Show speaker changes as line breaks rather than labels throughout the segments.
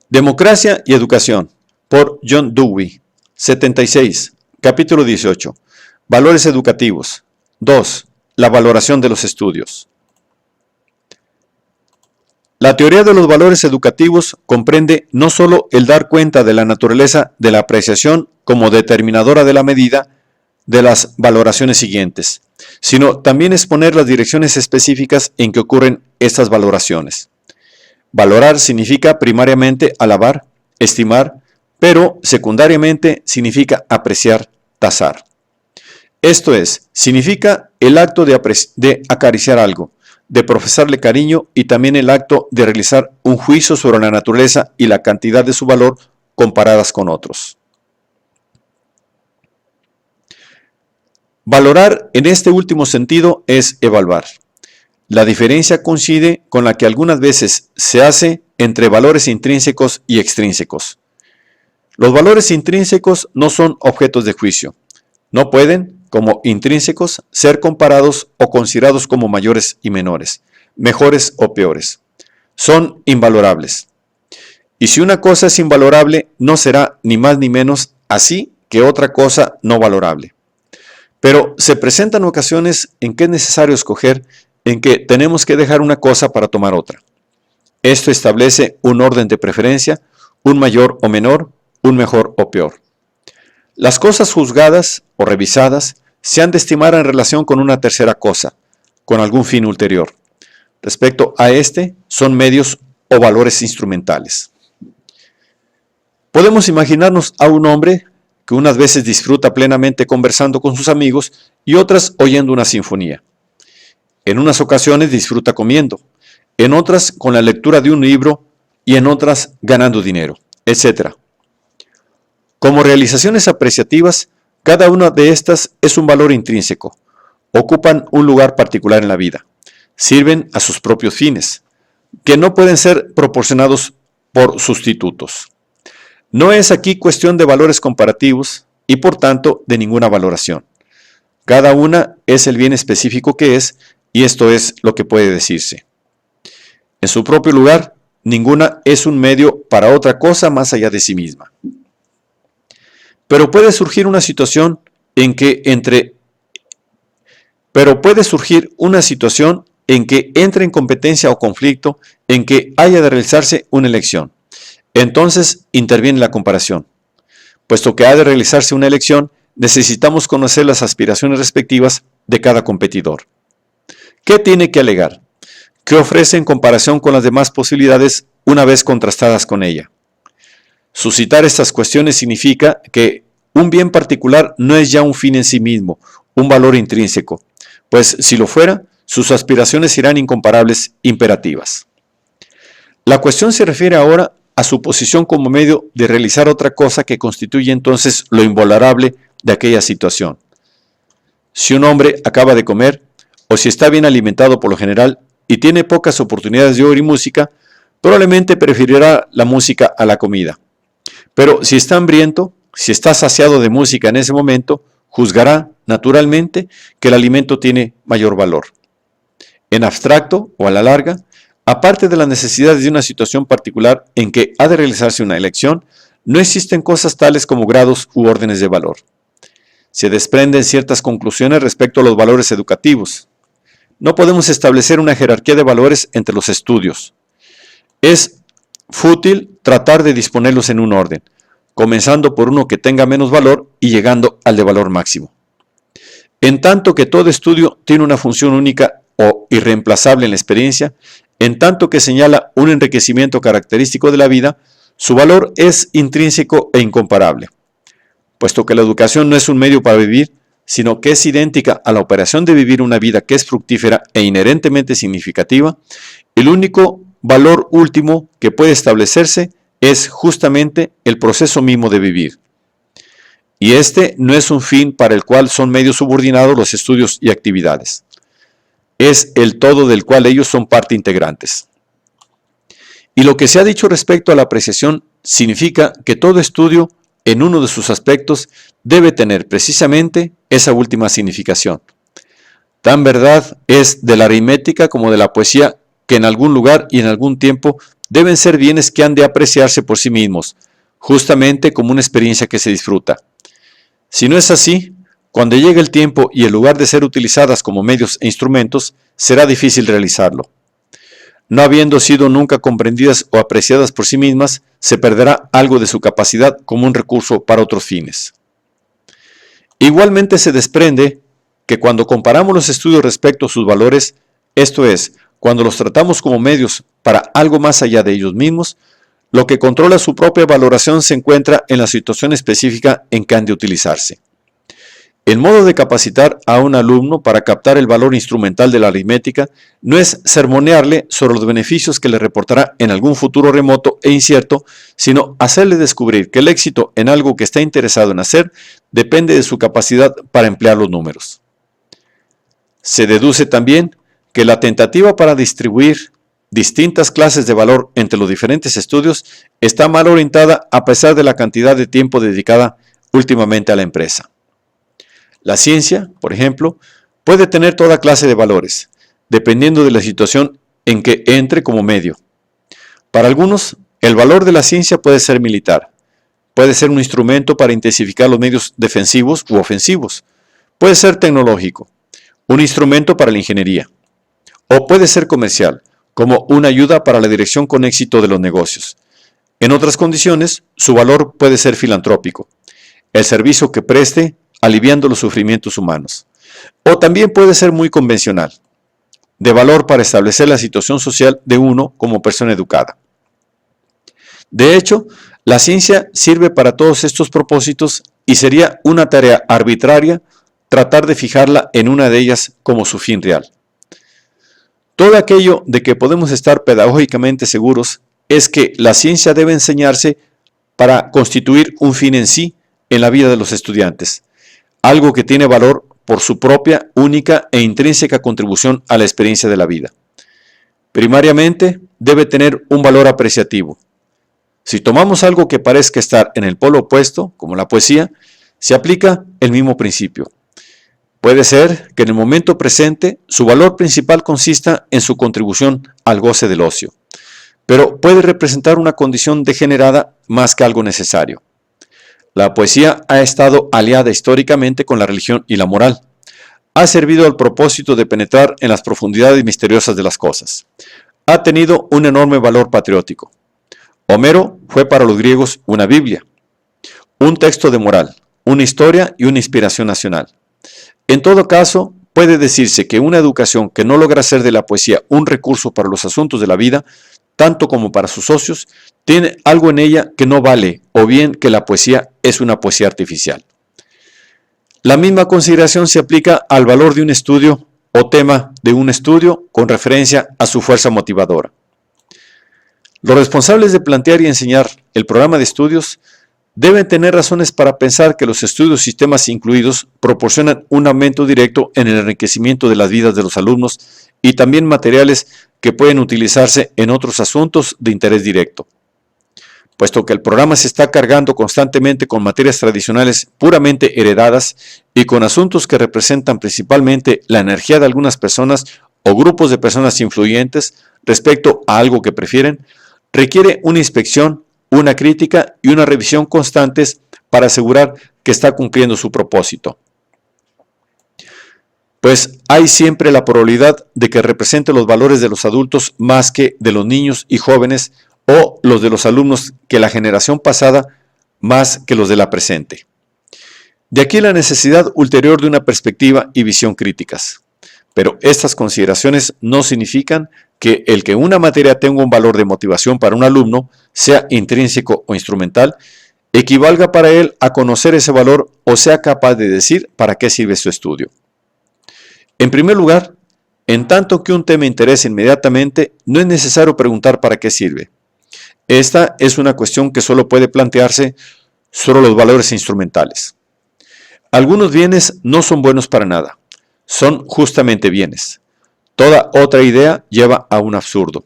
Democracia y Educación, por John Dewey. 76. Capítulo 18. Valores educativos. 2. La valoración de los estudios. La teoría de los valores educativos comprende no sólo el dar cuenta de la naturaleza de la apreciación como determinadora de la medida de las valoraciones siguientes, sino también exponer las direcciones específicas en que ocurren estas valoraciones. Valorar significa primariamente alabar, estimar, pero secundariamente significa apreciar, tasar. Esto es, significa el acto de acariciar algo, de profesarle cariño y también el acto de realizar un juicio sobre la naturaleza y la cantidad de su valor comparadas con otros. Valorar en este último sentido es evaluar. La diferencia coincide con la que algunas veces se hace entre valores intrínsecos y extrínsecos. Los valores intrínsecos no son objetos de juicio. No pueden, como intrínsecos, ser comparados o considerados como mayores y menores, mejores o peores. Son invalorables. Y si una cosa es invalorable, no será ni más ni menos así que otra cosa no valorable. Pero se presentan ocasiones en que es necesario escoger, en que tenemos que dejar una cosa para tomar otra. Esto establece un orden de preferencia, un mayor o menor, un mejor o peor. Las cosas juzgadas o revisadas se han de estimar en relación con una tercera cosa, con algún fin ulterior. Respecto a este, son medios o valores instrumentales. Podemos imaginarnos a un hombre que unas veces disfruta plenamente conversando con sus amigos y otras oyendo una sinfonía. En unas ocasiones disfruta comiendo, en otras con la lectura de un libro y en otras ganando dinero, etc. Como realizaciones apreciativas, cada una de estas es un valor intrínseco, ocupan un lugar particular en la vida, sirven a sus propios fines, que no pueden ser proporcionados por sustitutos. No es aquí cuestión de valores comparativos y por tanto de ninguna valoración. Cada una es el bien específico que es y esto es lo que puede decirse. En su propio lugar, ninguna es un medio para otra cosa más allá de sí misma. Pero puede surgir una situación en que entre en competencia o conflicto en que haya de realizarse una elección. Entonces interviene la comparación. Puesto que ha de realizarse una elección, necesitamos conocer las aspiraciones respectivas de cada competidor. ¿Qué tiene que alegar? ¿Qué ofrece en comparación con las demás posibilidades una vez contrastadas con ella? Suscitar estas cuestiones significa que un bien particular no es ya un fin en sí mismo, un valor intrínseco, pues si lo fuera, sus aspiraciones serán incomparables, imperativas. La cuestión se refiere ahora a su posición como medio de realizar otra cosa que constituye entonces lo invalorable de aquella situación. Si un hombre acaba de comer, o si está bien alimentado por lo general y tiene pocas oportunidades de oír música, probablemente preferirá la música a la comida. Pero si está hambriento, si está saciado de música en ese momento, juzgará, naturalmente, que el alimento tiene mayor valor. En abstracto o a la larga, aparte de las necesidades de una situación particular en que ha de realizarse una elección, no existen cosas tales como grados u órdenes de valor. Se desprenden ciertas conclusiones respecto a los valores educativos. No podemos establecer una jerarquía de valores entre los estudios. Es fútil tratar de disponerlos en un orden, comenzando por uno que tenga menos valor y llegando al de valor máximo. En tanto que todo estudio tiene una función única o irreemplazable en la experiencia, en tanto que señala un enriquecimiento característico de la vida, su valor es intrínseco e incomparable. Puesto que la educación no es un medio para vivir, sino que es idéntica a la operación de vivir una vida que es fructífera e inherentemente significativa, el único valor último que puede establecerse es justamente el proceso mismo de vivir. Y este no es un fin para el cual son medios subordinados los estudios y actividades. Es el todo del cual ellos son parte integrantes. Y lo que se ha dicho respecto a la apreciación significa que todo estudio, en uno de sus aspectos, debe tener precisamente esa última significación. Tan verdad es de la aritmética como de la poesía que en algún lugar y en algún tiempo deben ser bienes que han de apreciarse por sí mismos, justamente como una experiencia que se disfruta. Si no es así, cuando llegue el tiempo y en lugar de ser utilizadas como medios e instrumentos, será difícil realizarlo. No habiendo sido nunca comprendidas o apreciadas por sí mismas, se perderá algo de su capacidad como un recurso para otros fines. Igualmente se desprende que cuando comparamos los estudios respecto a sus valores, esto es, cuando los tratamos como medios para algo más allá de ellos mismos, lo que controla su propia valoración se encuentra en la situación específica en que han de utilizarse. El modo de capacitar a un alumno para captar el valor instrumental de la aritmética no es sermonearle sobre los beneficios que le reportará en algún futuro remoto e incierto, sino hacerle descubrir que el éxito en algo que está interesado en hacer depende de su capacidad para emplear los números. Se deduce también que la tentativa para distribuir distintas clases de valor entre los diferentes estudios está mal orientada a pesar de la cantidad de tiempo dedicada últimamente a la empresa. La ciencia, por ejemplo, puede tener toda clase de valores, dependiendo de la situación en que entre como medio. Para algunos, el valor de la ciencia puede ser militar, puede ser un instrumento para intensificar los medios defensivos u ofensivos, puede ser tecnológico, un instrumento para la ingeniería, o puede ser comercial, como una ayuda para la dirección con éxito de los negocios. En otras condiciones, su valor puede ser filantrópico, el servicio que preste aliviando los sufrimientos humanos. O también puede ser muy convencional, de valor para establecer la situación social de uno como persona educada. De hecho, la ciencia sirve para todos estos propósitos y sería una tarea arbitraria tratar de fijarla en una de ellas como su fin real. Todo aquello de que podemos estar pedagógicamente seguros es que la ciencia debe enseñarse para constituir un fin en sí en la vida de los estudiantes, algo que tiene valor por su propia, única e intrínseca contribución a la experiencia de la vida. Primariamente, debe tener un valor apreciativo. Si tomamos algo que parezca estar en el polo opuesto, como la poesía, se aplica el mismo principio. Puede ser que en el momento presente su valor principal consista en su contribución al goce del ocio, pero puede representar una condición degenerada más que algo necesario. La poesía ha estado aliada históricamente con la religión y la moral. Ha servido al propósito de penetrar en las profundidades misteriosas de las cosas. Ha tenido un enorme valor patriótico. Homero fue para los griegos una Biblia, un texto de moral, una historia y una inspiración nacional. En todo caso, puede decirse que una educación que no logra hacer de la poesía un recurso para los asuntos de la vida, tanto como para sus socios, tiene algo en ella que no vale, o bien que la poesía es una poesía artificial. La misma consideración se aplica al valor de un estudio o tema de un estudio con referencia a su fuerza motivadora. Los responsables de plantear y enseñar el programa de estudios deben tener razones para pensar que los estudios sistemas incluidos proporcionan un aumento directo en el enriquecimiento de las vidas de los alumnos y también materiales que pueden utilizarse en otros asuntos de interés directo. Puesto que el programa se está cargando constantemente con materias tradicionales puramente heredadas y con asuntos que representan principalmente la energía de algunas personas o grupos de personas influyentes respecto a algo que prefieren, requiere una inspección, una crítica y una revisión constantes para asegurar que está cumpliendo su propósito. Pues hay siempre la probabilidad de que represente los valores de los adultos más que de los niños y jóvenes o los de los alumnos que la generación pasada más que los de la presente. De aquí la necesidad ulterior de una perspectiva y visión críticas. Pero estas consideraciones no significan que el que una materia tenga un valor de motivación para un alumno, sea intrínseco o instrumental, equivalga para él a conocer ese valor o sea capaz de decir para qué sirve su estudio. En primer lugar, en tanto que un tema interese inmediatamente, no es necesario preguntar para qué sirve. Esta es una cuestión que solo puede plantearse sobre los valores instrumentales. Algunos bienes no son buenos para nada, son justamente bienes. Toda otra idea lleva a un absurdo,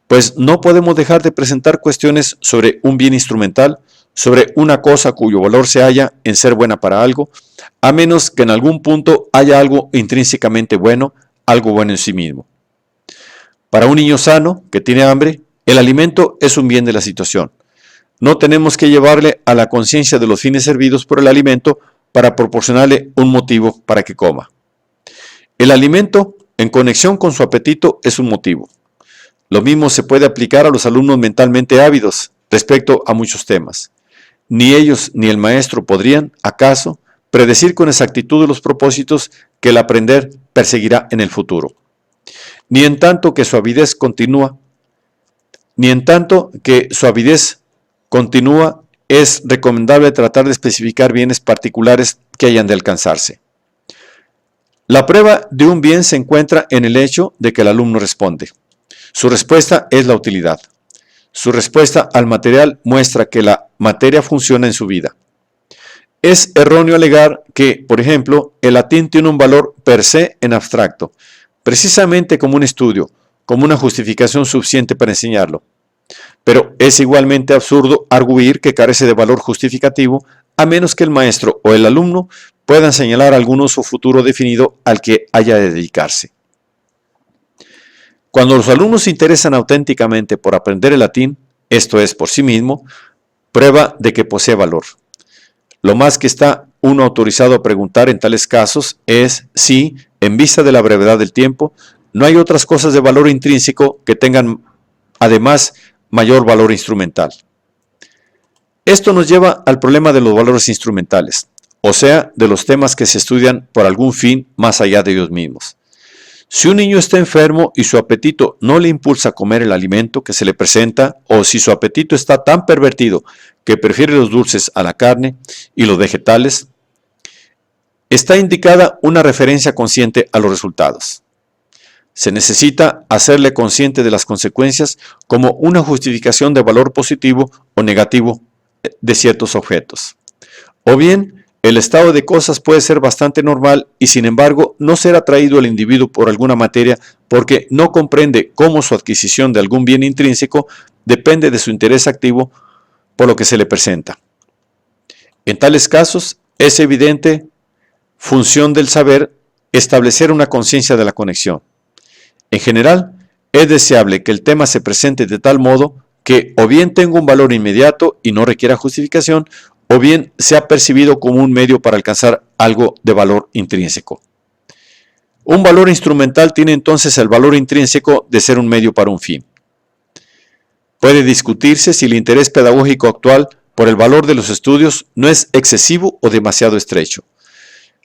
pues no podemos dejar de presentar cuestiones sobre un bien instrumental, sobre una cosa cuyo valor se halla en ser buena para algo, a menos que en algún punto haya algo intrínsecamente bueno, algo bueno en sí mismo. Para un niño sano que tiene hambre, El alimento es un bien de la situación. No tenemos que llevarle a la conciencia de los fines servidos por el alimento para proporcionarle un motivo para que coma. El alimento, en conexión con su apetito, es un motivo. Lo mismo se puede aplicar a los alumnos mentalmente ávidos respecto a muchos temas. Ni ellos ni el maestro podrían, acaso, predecir con exactitud los propósitos que el aprender perseguirá en el futuro. Ni en tanto que su avidez continúa, es recomendable tratar de especificar bienes particulares que hayan de alcanzarse. La prueba de un bien se encuentra en el hecho de que el alumno responde. Su respuesta es la utilidad. Su respuesta al material muestra que la materia funciona en su vida. Es erróneo alegar que, por ejemplo, el latín tiene un valor per se en abstracto, precisamente como un estudio, como una justificación suficiente para enseñarlo. Pero es igualmente absurdo arguir que carece de valor justificativo a menos que el maestro o el alumno puedan señalar algún uso futuro definido al que haya de dedicarse. Cuando los alumnos se interesan auténticamente por aprender el latín, esto es por sí mismo, prueba de que posee valor. Lo más que está uno autorizado a preguntar en tales casos es si, en vista de la brevedad del tiempo, no hay otras cosas de valor intrínseco que tengan, además, mayor valor instrumental. Esto nos lleva al problema de los valores instrumentales, o sea, de los temas que se estudian por algún fin más allá de ellos mismos. Si un niño está enfermo y su apetito no le impulsa a comer el alimento que se le presenta, o si su apetito está tan pervertido que prefiere los dulces a la carne y los vegetales, está indicada una referencia consciente a los resultados. Se necesita hacerle consciente de las consecuencias como una justificación de valor positivo o negativo de ciertos objetos. O bien, el estado de cosas puede ser bastante normal y sin embargo no ser atraído al individuo por alguna materia porque no comprende cómo su adquisición de algún bien intrínseco depende de su interés activo por lo que se le presenta. En tales casos es evidente función del saber establecer una conciencia de la conexión. En general, es deseable que el tema se presente de tal modo que o bien tenga un valor inmediato y no requiera justificación, o bien sea percibido como un medio para alcanzar algo de valor intrínseco. Un valor instrumental tiene entonces el valor intrínseco de ser un medio para un fin. Puede discutirse si el interés pedagógico actual por el valor de los estudios no es excesivo o demasiado estrecho.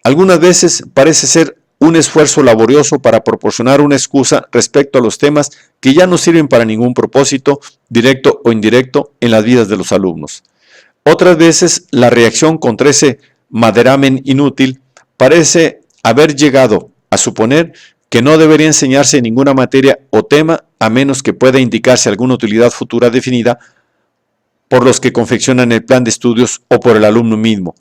Algunas veces parece ser un esfuerzo laborioso para proporcionar una excusa respecto a los temas que ya no sirven para ningún propósito, directo o indirecto, en las vidas de los alumnos. Otras veces, la reacción contra ese maderamen inútil parece haber llegado a suponer que no debería enseñarse ninguna materia o tema a menos que pueda indicarse alguna utilidad futura definida por los que confeccionan el plan de estudios o por el alumno mismo,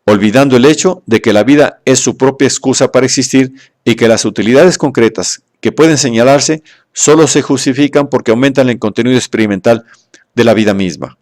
olvidando el hecho de que la vida es su propia excusa para existir y que las utilidades concretas que pueden señalarse solo se justifican porque aumentan el contenido experimental de la vida misma.